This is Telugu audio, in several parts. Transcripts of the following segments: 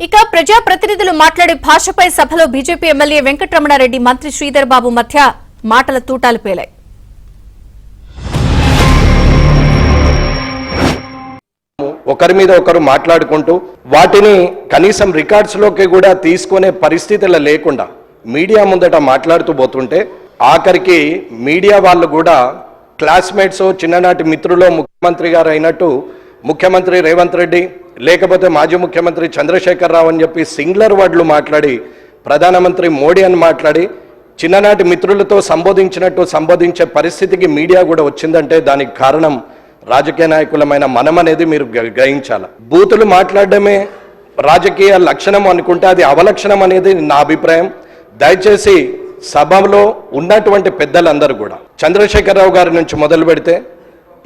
ఇక ప్రజాప్రతినిధులు మాట్లాడే భాషపై సభలో బీజేపీ ఎమ్మెల్యే వెంకటరమణారెడ్డి మంత్రి శ్రీధర్ బాబు మధ్య మాటల తూటాలు పేలాయి. ఒకరి మీద ఒకరు మాట్లాడుకుంటూ వాటిని కనీసం రికార్డ్స్ లోకి కూడా తీసుకునే పరిస్థితులు లేకుండా మీడియా ముందట మాట్లాడుతూ పోతుంటే ఆఖరికి మీడియా వాళ్ళు కూడా క్లాస్మేట్స్ చిన్ననాటి మిత్రులు ముఖ్యమంత్రి గారు అయినట్టు ముఖ్యమంత్రి రేవంత్ రెడ్డి లేకపోతే మాజీ ముఖ్యమంత్రి చంద్రశేఖర్ రావు అని చెప్పి సింగులర్ వర్డ్లు మాట్లాడి ప్రధానమంత్రి మోడీ అని మాట్లాడి చిన్ననాటి మిత్రులతో సంబోధించే పరిస్థితికి మీడియా కూడా వచ్చిందంటే దానికి కారణం రాజకీయ నాయకులమైన మనం అనేది మీరు గ్రహించాలి. బూతులు మాట్లాడడమే రాజకీయ లక్షణం అనుకుంటే అది అవలక్షణం అనేది నా అభిప్రాయం. దయచేసి సభలో ఉన్నటువంటి పెద్దలందరూ కూడా చంద్రశేఖరరావు గారి నుంచి మొదలు పెడితే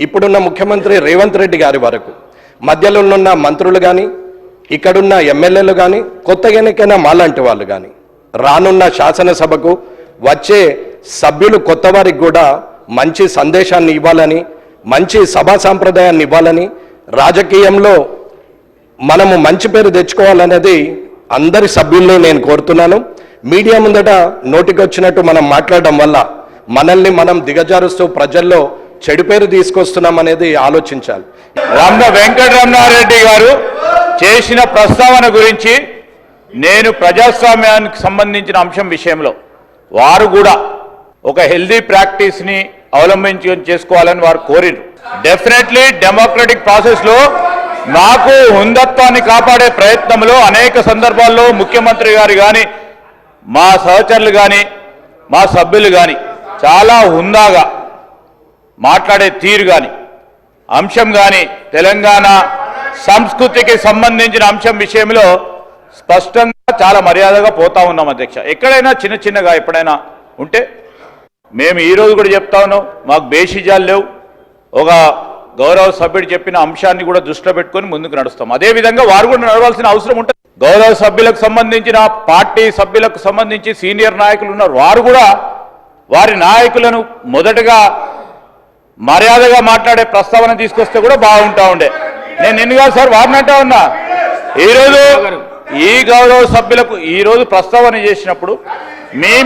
ఇప్పుడున్న ముఖ్యమంత్రి రేవంత్ రెడ్డి గారి వరకు మధ్యలో ఉన్న మంత్రులు కానీ ఇక్కడున్న ఎమ్మెల్యేలు కానీ కొత్తగా ఎన్నికైన మాలాంటి వాళ్ళు కానీ రానున్న శాసనసభకు వచ్చే సభ్యులు కొత్త వారికి కూడా మంచి సందేశాన్ని ఇవ్వాలని మంచి సభా సాంప్రదాయాన్ని ఇవ్వాలని రాజకీయంలో మనము మంచి పేరు తెచ్చుకోవాలనేది అందరి సభ్యుల్ని నేను కోరుతున్నాను. మీడియా ముందట నోటికొచ్చినట్టు మనం మాట్లాడడం వల్ల మనల్ని మనం దిగజారుస్తూ ప్రజల్లో చెడు పేరు తీసుకొస్తున్నాం అనేది ఆలోచించాలి. వెంకటరమణారెడ్డి గారు చేసిన ప్రస్తావన గురించి నేను ప్రజాస్వామ్యానికి సంబంధించిన అంశం విషయంలో వారు కూడా ఒక హెల్దీ ప్రాక్టీస్ని చేసుకోవాలని వారు కోరిరు. డెఫినెట్లీ డెమోక్రటిక్ ప్రాసెస్లో నాకు హుందత్వాన్ని కాపాడే ప్రయత్నంలో అనేక సందర్భాల్లో ముఖ్యమంత్రి గారు కానీ మా సహచరులు కానీ మా సభ్యులు కానీ చాలా హుందాగా మాట్లాడే తీరు కానీ అంశం కానీ తెలంగాణ సంస్కృతికి సంబంధించిన అంశం విషయంలో స్పష్టంగా చాలా మర్యాదగా పోతా ఉన్నాం అధ్యక్ష. ఎక్కడైనా చిన్నగా ఎప్పుడైనా ఉంటే మేము ఈరోజు కూడా చెప్తా ఉన్నాం, మాకు బేషిజాలు లేవు. ఒక గౌరవ సభ్యుడు చెప్పిన అంశాన్ని కూడా దృష్టిలో పెట్టుకొని ముందుకు నడుస్తాం. అదేవిధంగా వారు కూడా నడవాల్సిన అవసరం ఉంటుంది. గౌరవ సభ్యులకు సంబంధించిన పార్టీ సభ్యులకు సంబంధించి సీనియర్ నాయకులు ఉన్నారు, వారు కూడా వారి నాయకులను మొదటగా మర్యాదగా మాట్లాడే ప్రస్తావన తీసుకొస్తే కూడా బాగుంటా ఉండే. నేను ఎన్నిగా సార్ వారిని అంటా ఉన్నా, ఈరోజు ఈ గౌరవ సభ్యులకు ఈరోజు ప్రస్తావన చేసినప్పుడు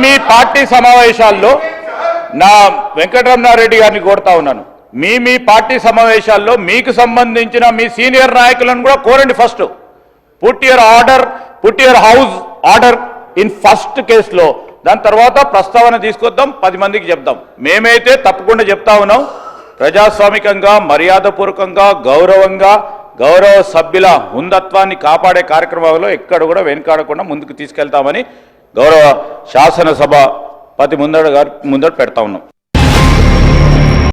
మీ పార్టీ సమావేశాల్లో నా వెంకటరమణారెడ్డి గారిని కోరుతా ఉన్నాను, మీ పార్టీ సమావేశాల్లో మీకు సంబంధించిన మీ సీనియర్ నాయకులను కూడా కోరండి. First put your house order in first కేసులో, దాని తర్వాత ప్రస్తావన తీసుకొద్దాం, 10 మందికి చెప్దాం. మేమైతే తప్పకుండా చెప్తా ఉన్నాం, ప్రజాస్వామికంగా మర్యాదపూర్వకంగా గౌరవంగా గౌరవ సభ్యుల హుందత్వాన్ని కాపాడే కార్యక్రమాల్లో ఎక్కడ కూడా వెనుకాడకుండా ముందుకు తీసుకెళ్తామని గౌరవ శాసనసభ ముందట పెడతా ఉన్నాం.